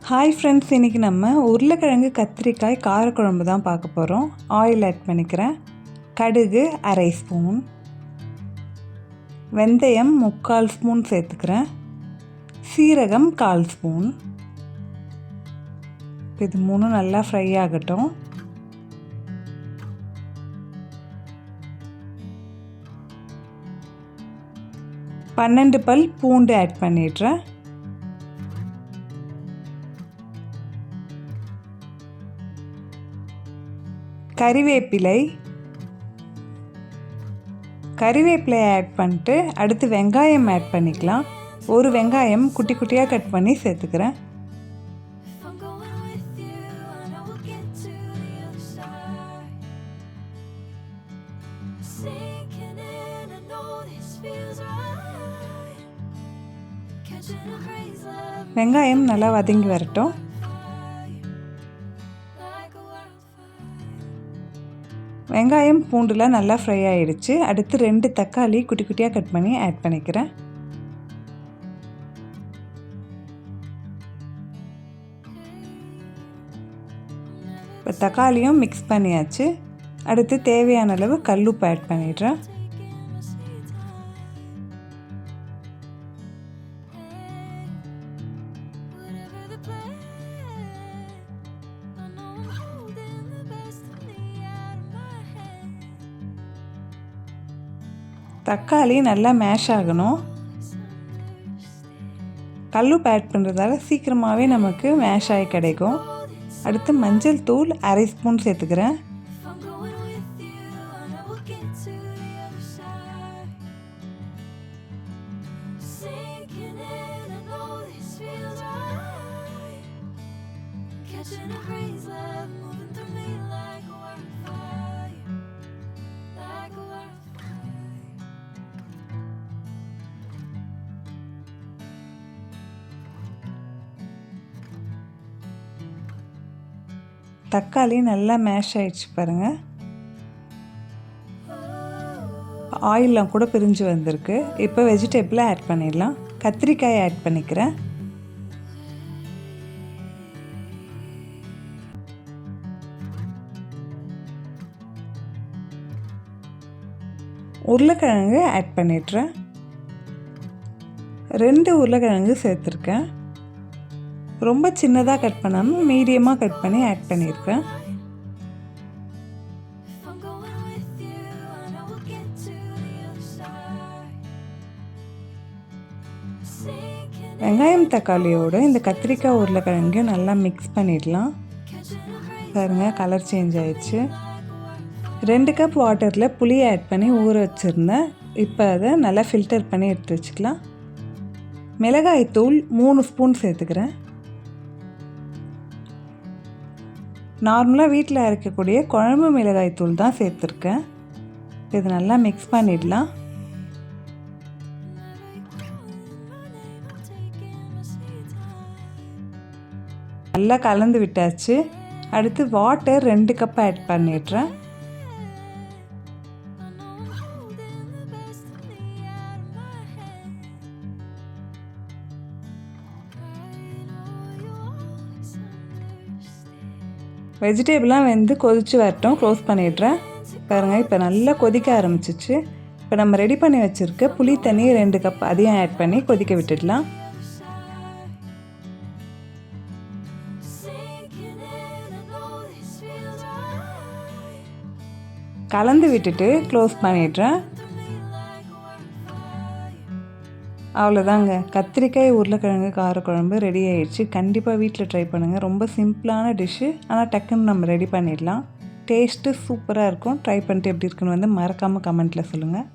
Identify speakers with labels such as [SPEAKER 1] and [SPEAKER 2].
[SPEAKER 1] Hi friends, இன்றைக்கி நம்ம உருளைக்கிழங்கு கத்திரிக்காய் காரக்குழம்பு தான் பார்க்க போகிறோம். ஆயில் ஆட் பண்ணிக்கிறேன். கடுகு அரை ஸ்பூன், வெந்தயம் 3/4 ஸ்பூன் சேர்த்துக்கிறேன், சீரகம் 1/4 ஸ்பூன். இது மூணும் நல்லா ஃப்ரை ஆகட்டும். பன்னெண்டு பல் பூண்டு ஆட் பண்ணிடுறேன். கறிவேப்பிலை ஆட் பண்ணிட்டு அடுத்து வெங்காயம் ஆட் பண்ணிக்கலாம். ஒரு வெங்காயம் குட்டி குட்டியாக கட் பண்ணி சேர்த்துக்கிறேன். வெங்காயம் நல்லா வதங்கி வரட்டும். வெங்காயம் பூண்டுலாம் நல்லா ஃப்ரை ஆகிடுச்சு. அடுத்து 2 தக்காளி குட்டி குட்டியாக கட் பண்ணி ஆட் பண்ணிக்கிறேன். இப்போ தக்காளியும் மிக்ஸ் பண்ணியாச்சு. அடுத்து தேவையான அளவு கல்லுப்பு ஆட் பண்ணிடுறேன். தக்காளி நல்லா மேஷ் ஆகணும். கல்லுப்பு ஆட் பண்ணுறதால சீக்கிரமாகவே நமக்கு மேஷ் ஆகி கிடைக்கும். அடுத்து மஞ்சள் தூள் அரை ஸ்பூன் சேர்த்துக்கிறேன். தக்காளி நல்லா மேஷ் ஆகிடுச்சு பாருங்கள். ஆயிலெலாம் கூட பிரிஞ்சு வந்திருக்கு. இப்போ வெஜிடபிளை ஆட் பண்ணிடலாம். கத்திரிக்காய் ஆட் பண்ணிக்கிறேன். உருளைக்கிழங்கு ஆட் பண்ணிடுறேன். 2 உருளைக்கிழங்கு சேர்த்துருக்கேன். ரொம்ப சின்னதாக கட் பண்ணாமல் மீடியமாக கட் பண்ணி ஆட் பண்ணியிருக்கேன். வெங்காயம் தக்காளியோடு இந்த கத்திரிக்காய் உருளைக்கிழங்கு நல்லா மிக்ஸ் பண்ணிடலாம். பாருங்கள், கலர் சேஞ்ச் ஆயிடுச்சு. 2 கப் வாட்டரில் புளி ஆட் பண்ணி ஊற வச்சுருந்தேன். இப்போ அதை நல்லா ஃபில்டர் பண்ணி எடுத்து வச்சுக்கலாம். மிளகாய் தூள் 3 ஸ்பூன் சேர்த்துக்கிறேன். நார்மலாக வீட்டில் அரைக்கக்கூடிய குழம்பு மிளகாய் தூள் தான் சேர்த்துருக்கேன். இது நல்லா மிக்ஸ் பண்ணிடலாம். நல்லா கலந்து விட்டாச்சு. அடுத்து வாட்டர் 2 கப் ஆட் பண்ணிடுறேன். வெஜிடபிளாக வந்து கொதித்து வரட்டும். க்ளோஸ் பண்ணிடுறேன். பாருங்கள், இப்போ நல்லா கொதிக்க ஆரம்பிச்சிச்சு. இப்போ நம்ம ரெடி பண்ணி வச்சுருக்க புளி தண்ணி 2 கப் அதையும் ஆட் பண்ணி கொதிக்க விட்டுடலாம். கலந்து விட்டுட்டு க்ளோஸ் பண்ணிடுறேன். அவ்வளோதாங்க, கத்திரிக்காய் உருளைக்கிழங்கு காரக்குழம்பு ரெடி ஆகிடுச்சு. கண்டிப்பாக வீட்டில் ட்ரை பண்ணுங்கள். ரொம்ப சிம்பிளான டிஷ்ஷு, ஆனால் டக்குன்னு நம்ம ரெடி பண்ணிடலாம். டேஸ்ட்டு சூப்பராக இருக்கும். ட்ரை பண்ணிட்டு எப்படி இருக்குன்னு வந்து மறக்காமல் கமெண்ட்டில் சொல்லுங்கள்.